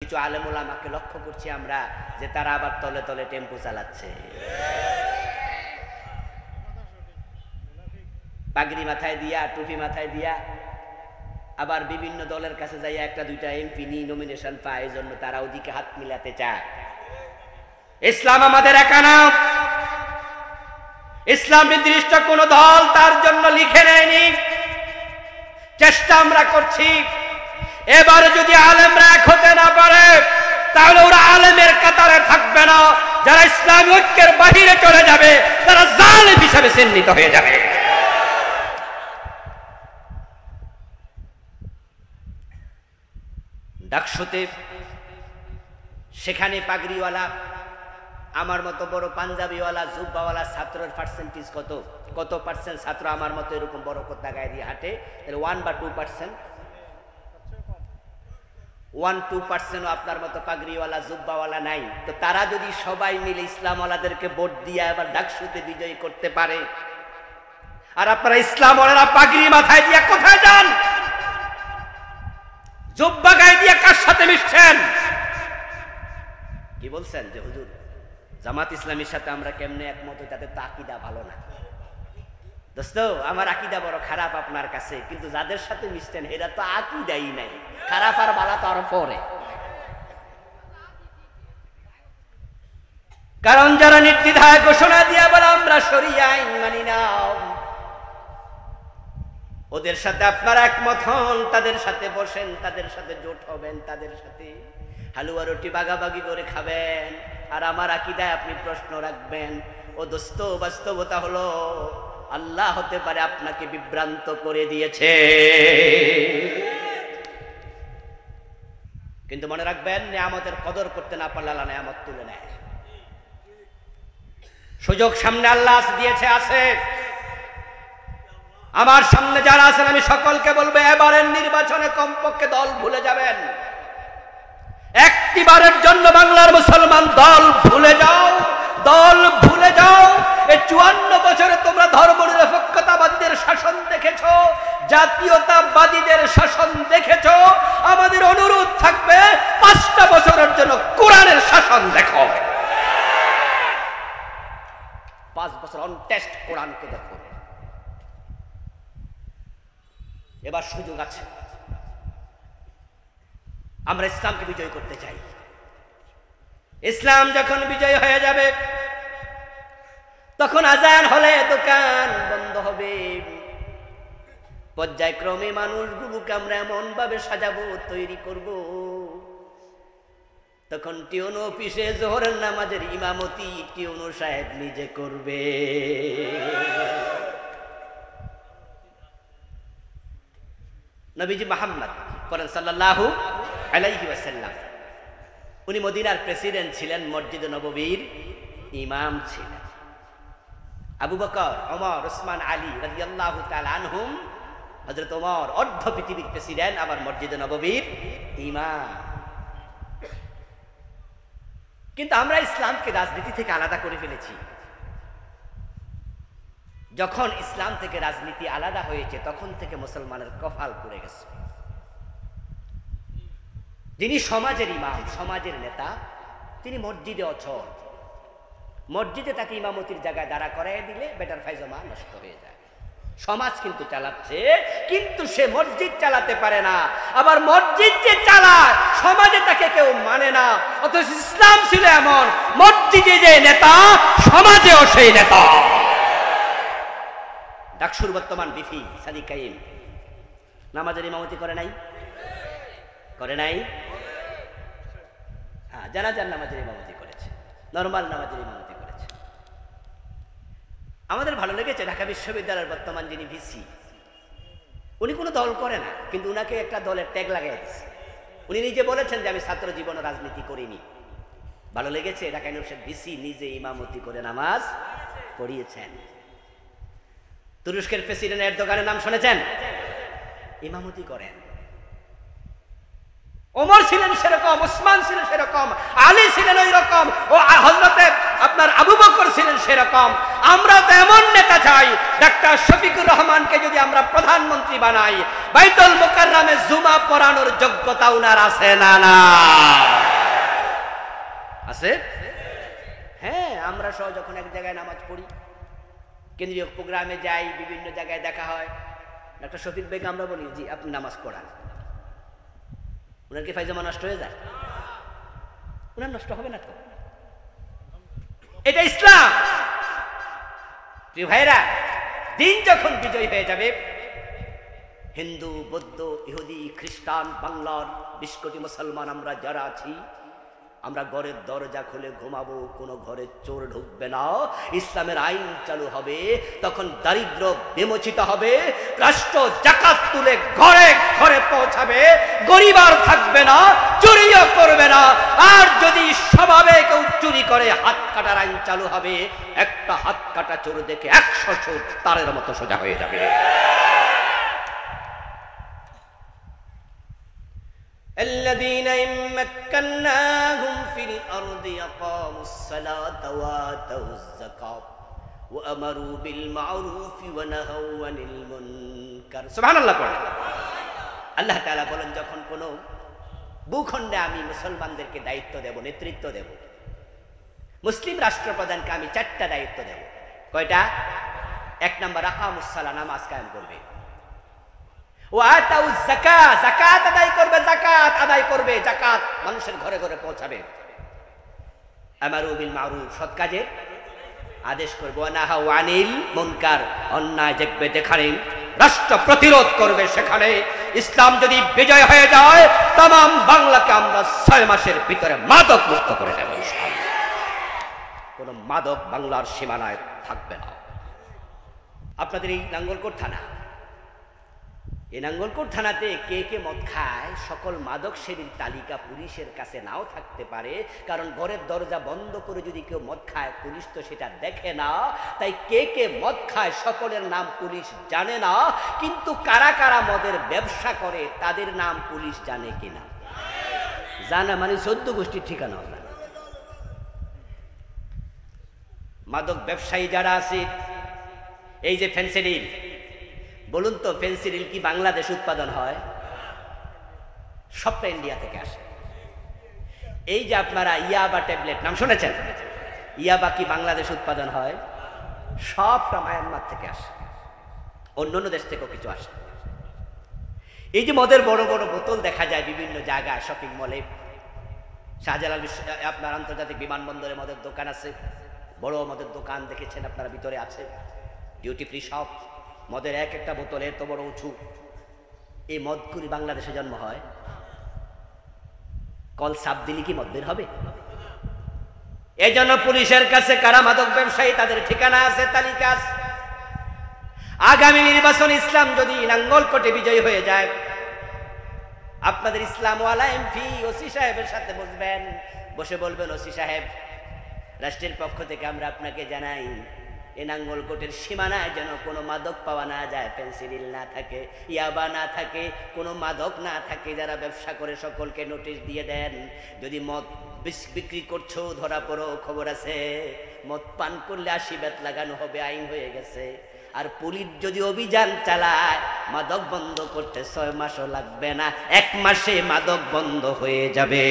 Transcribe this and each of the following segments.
কিছু আলেম ওলামাকে লক্ষ্য করছি আমরা যে তারা আবার তলে তলে টেম্পো চালাচ্ছে, পাগড়ি মাথায় দিয়া, টুপি মাথায় দিয়া, আবার বিভিন্ন দলের কাছে যাইয়া একটা দুইটা এমপি নিয়ে নমিনেশন পায়, এই জন্য তারা ওদিকে হাত মিলাতে চায়। ইসলাম আমাদের একা না, ইসলাম নির্দিষ্ট কোন দল তার জন্য লিখে নেয়নি। চেষ্টা আমরা করছি। এবারে যদি আলেমরা এক হতে না পারে তাহলে ওরা আলেমের কাতারে থাকবে না, যারা ইসলামী ঐক্যের বাহিরে চলে যাবে তারা জালেম হিসাবে চিহ্নিত হয়ে যাবে। ডাকসুতে সেখানে পাগড়িওয়ালা, আমার মতো বড় পাঞ্জাবিওয়ালা, জুব্বাওয়ালা ছাত্রের পার্সেন্টেজ কত কত পার্সেন্ট ছাত্র আমার মতো এরকম বড় কোটা গায়ে দিয়ে হাঁটে? 1 বা 2%, 1-2% আপনার মতো পাগড়িওয়ালা জুব্বাওয়ালা নাই। তো তারা যদি সবাই মিলে ইসলামওয়ালাদেরকে ভোট দিয়ে আবার ডাকসুতে বিজয়ী করতে পারে, আর আপনারা ইসলামওয়ালারা পাগড়ি মাথায় দিয়ে কোথায় যান? জুব্বা গায়ে দিয়ে কার সাথে মিশছেন? কি বলছেন যে হুজুর জামাত ইসলামীর সাথে আমরা কেমনে একমত? তাদের তো আকীদা ভালো না। দোস্ত, আমার আকীদা বড় খারাপ আপনার কাছে, কিন্তু যাদের সাথে মিশছেন এরা তো আকীদাই নাই। খারাপ আর ভালো তো আরো পরে। কারণ যারা নির্দ্বিধায় ঘোষণা দিয়ে বলে আমরা শরিয়া আইন মানি না, ওদের সাথে আপনারা একমত হন, তাদের সাথে বসেন, তাদের সাথে জোট হবেন, তাদের সাথে হালুয়া রুটি ভাগাভাগি করে খাবেন। আর আমার আকীদায় আপনি প্রশ্ন রাখবেন। ও দোস্ত, বাস্তবতা হলো আল্লাহ হতে পারে আপনাকে বিভ্রান্ত করে দিয়েছে, কিন্তু মনে রাখবেন নিয়ামতের কদর করতে না পারলে আল্লাহ নিয়ামত তুলে নেয়। সুযোগ সামনে আল্লাহ দিয়েছে, আছে। আমার সামনে যারা আছেন আমি সকলকে বলবো এবারের নির্বাচনে কমপক্ষে দল ভুলে যাবেন। একটিবারের জন্য বাংলার মুসলমান দল ভুলে যাও, দল ভুলে যাও। এই 54 বছরে তোমরা ধর্মনিরপেক্ষতাবাদীদের শাসন দেখেছো, জাতীয়তাবাদীদের শাসন দেখেছো। আমাদের অনুরোধ থাকবে 5টা বছরের জন্য কোরআনের শাসন দেখো। 5 বছর অন টেস্ট কোরআনকে দেখো। এবার সুযোগ আছে, আমরা ইসলামকে বিজয় করতে চাই। ইসলাম যখন বিজয় হয়ে যাবে তখন আজান হলে দোকান বন্ধ হবে। পর্যায়ক্রমে মানুষগুলোকে আমরা এমন ভাবে সাজাবো, তৈরি করব, তখন টিউন অফিসে জোহরের নামাজের ইমামতি টিউন সাহেব নিজে করবে। নবীজি মুহাম্মদ সাল্লাল্লাহু আলাইহি ওয়াসাল্লাম, উনি মদিনার প্রেসিডেন্ট ছিলেন, মসজিদে নববীর ইমাম ছিলেন। আবু বকর, ওমর, ওসমান, আলী রাদিয়াল্লাহু তাআলা আনহুম, হযরত ওমর অর্ধ পৃথিবীর প্রেসিডেন্ট, আবার মসজিদে নববীর ইমাম। কিন্তু আমরা ইসলামকে রাজনীতি থেকে আলাদা করে ফেলেছি। যখন ইসলাম থেকে রাজনীতি আলাদা হয়েছে তখন থেকে মুসলমানের কপাল পুড়ে গেছে। যিনি সমাজের ইমাম, সমাজের নেতা, তিনি মসজিদে অচল। মসজিদে তাকে ইমামতির জায়গায় দাঁড়া করাই দিলে বেটার ফাইজমা নষ্ট হয়ে যায়। সমাজ কিন্তু চালাচ্ছে, কিন্তু সে মসজিদ চালাতে পারে না। আবার মসজিদ যে চালায় সমাজে তাকে কেউ মানে না। অথচ ইসলাম ছিল এমন, মসজিদে যে নেতা সমাজেও সেই নেতা। ডাকসুর বর্তমান বিপি সাদিক কাইম নামাজের ইমামতি করে নাই? করে নাই? হ্যাঁ, জানাজার নামাজের ইমামতি করেছে, নরমাল নামাজের ইমামতি করেছে। আমাদের ভালো লেগেছে ঢাকা বিশ্ববিদ্যালয়ের বর্তমান যিনি ভিসি, উনি কোনো দল করে না, কিন্তু উনাকে একটা দলের ট্যাগ লাগাই দিচ্ছে। উনি নিজে বলেছেন যে আমি ছাত্র জীবনে রাজনীতি করিনি। ভালো লেগেছে, ঢাকা ইউনিভার্সিটির ভিসি নিজে ইমামতি করে নামাজ পড়িয়েছেন। তুরস্কের প্রেসিডেন্ট এরদোগানের নাম শুনেছেন? ইমামতি করেন। ওমর ছিলেন সেরকম, ওসমান ছিলেন সেরকম, আলী ছিলেন ওই রকম, ও হযরতে আপনার আবু বকর ছিলেন সেরকম। আমরা তো এমন নেতা চাই, ডাক্তার শফিকুর রহমানকে যদি আমরা প্রধানমন্ত্রী বানাই, বাইতুল মুকাররমে জুমা পড়ানোর যোগ্যতা উনার আছে না? না আছে? হ্যাঁ, আমরা সহ যখন এক জায়গায় নামাজ পড়ি, কেন্দ্রীয় প্রোগ্রামে যাই, বিভিন্ন জায়গায় দেখা হয়, ডাক্তার শফিক বেগ আমরা বলি জি আপনি নামাজ পড়ান, উনার কি ফায়জামা নষ্ট হয়ে যায়? উনার নষ্ট হবে না তো। এটা ইসলাম। প্রিয় ভাইরা, দিন যখন বিজয় হয়ে যাবে, হিন্দু, বৌদ্ধ, ইহুদি, খ্রিস্টান, বাংলার 20 কোটি মুসলমান আমরা যারা আছি, আমরা ঘরের দরজা খুলে ঘুমাবো, কোনো ঘরে চোর ঢুকবে না, ইসলামের আইন চালু হবে। তখন দারিদ্র বিমোচিত হবে, রাষ্ট্র যাকাত তুলে ঘরে ঘরে পৌঁছাবে, গরিব আর থাকবে না, চুরিও করবে না। আর যদি স্বভাবে কেউ চুরি করে, হাত কাটার আইন চালু হবে। একটা হাত কাটা চোর দেখে 100 চোর তারের মতো সোজা হয়ে যাবে। الذين إن مكناهم في الأرض أقاموا الصلاة وآتوا الزكاة وأمروا بالمعروف ونهوا عن المنكر। سبحان الله। আল্লাহ তাআলা বলেন, যখন কোন ভূখণ্ডে আমি মুসলমানদেরকে দায়িত্ব দেব, নেতৃত্ব দেব, মুসলিম রাষ্ট্রপ্রধানকে আমি 4টা দায়িত্ব দেব। কয়টা? 1 নাম্বার আকামুস সালাহ, নামাজ কায়েম করবে। ওয়াতাউ যাকাত, যাকাত আদায় করবে, যাকাত আদায় করবে, যাকাত মানুষের ঘরে ঘরে পৌঁছাবে। আমারু বিল মারুফ, সৎ কাজের আদেশ করবে। ওয়া নাহাউ আনিল মুনকার, অন্যায় দেখবে যেখানে রাষ্ট্র প্রতিরোধ করবে সেখানে। ইসলাম যদি বিজয় হয়ে যায়, तमाम বাংলাকে আমরা 6 মাসের ভিতরে মাদক মুক্ত করে দেব ইনশাআল্লাহ। কোনো মাদক বাংলার সীমানায় থাকবে না। আপনাদের এই নাঙ্গলকোট থানা, এই নাঙ্গলকোট থানাতে কে কে মদ খায়, সকল মাদক সেবীর তালিকা পুলিশের কাছে নাও থাকতে পারে, কারণ ঘরের দরজা বন্ধ করে যদি কেউ মদ খায়, পুলিশ তো সেটা দেখে না। তাই কে কে মদ খায় সকলের নাম পুলিশ জানে না, কিন্তু কারা কারা মদের ব্যবসা করে তাদের নাম পুলিশ জানে কিনা? জানা মানে 14 গোষ্ঠীর ঠিকানাও জানে। মাদক ব্যবসায়ী যারা আছে, এই যে ফেন্সিডিল, বলুন তো ফেন্সিডিল কি বাংলাদেশ উৎপাদন হয়? সবটা ইন্ডিয়া থেকে আসে। এই যে আপনারা ইয়াবা ট্যাবলেট নাম শুনেছেন, ইয়াবা কি বাংলাদেশ উৎপাদন হয়? সবটা মায়ানমার থেকে আসে, অন্যান্য দেশ থেকেও কিছু আসে। এই যে মদের বড় বড় বোতল দেখা যায় বিভিন্ন জায়গায়, শপিং মলে, শাহজালাল আপনার আন্তর্জাতিক বিমানবন্দরে মদের দোকান আছে, বড় মদের দোকান দেখেছেন আপনারা, ভিতরে আছে ডিউটি ফ্রি শপ, মদের এক একটা বোতল এত বড় উঁচু। এই মদগুলি বাংলাদেশে জন্ম হয়? কল সাপ দিলি কি মদের হবে? এই জন্য পুলিশের কাছে কারা মাদক ব্যবসায়ী তাদের ঠিকানা আছে, তালিকা আছে। আগামী নির্বাচন ইসলাম যদি নাঙ্গলকোটে বিজয়ী হয়ে যায়, আপনাদের ইসলামওয়ালা এমপি ওসি সাহেবের সাথে বসবেন, বসে বলবেন, ওসি সাহেব, রাষ্ট্রের পক্ষ থেকে আমরা আপনাকে জানাই, এই নাঙ্গলকোটের সীমানায় যেন কোনো মাদক পাওয়া না যায়, পেন্সিডিল না থাকে, ইয়াবা না থাকে, কোনো মাদক না থাকে। যারা ব্যবসা করে সকলকে নোটিশ দিয়ে দেন, যদি মদ বিক্রি করছো ধরা পড়ো, খবর আছে, মদ পান করলে 80 বেত লাগানো হবে, আইন হয়ে গেছে। আর পুলিশ যদি অভিযান চালায়, মাদক বন্ধ করতে 6 মাসও লাগবে না, 1 মাসে মাদক বন্ধ হয়ে যাবে।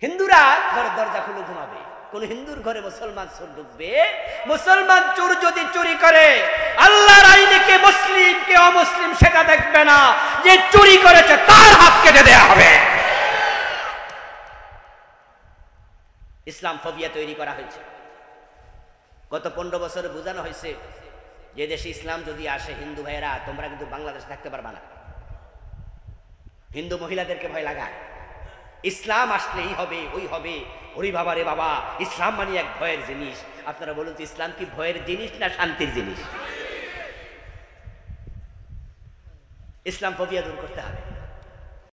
হিন্দুরা ঘরের দরজা খুলে ঘুমাবে, কোন হিন্দুর ঘরে মুসলমান চোর ঢুকবে? মুসলমান চোর যদি চুরি করে, আল্লাহর আইনে কে মুসলিম কে অমুসলিম সেটা দেখবে না, যে চুরি করেছে তার হাত কেটে দেয়া হবে। ইসলাম ফোবিয়া তৈরি করা হয়েছে। গত 15 বছরে বোঝানো হয়েছে যে দেশে ইসলাম যদি আসে, হিন্দু ভাইয়েরা তোমরা কিন্তু বাংলাদেশে থাকতে পারবা না। হিন্দু মহিলাদেরকে ভয় লাগায়, ইসলাম আসলে এই হবে ওই হবে। ওরে বাবা রে বাবা, ইসলাম মানে এক ভয়ের জিনিস। আপনারা বলুন তো, ইসলাম কি ভয়ের জিনিস না শান্তির জিনিস? ইসলাম ফোবিয়া দূর করতে হবে।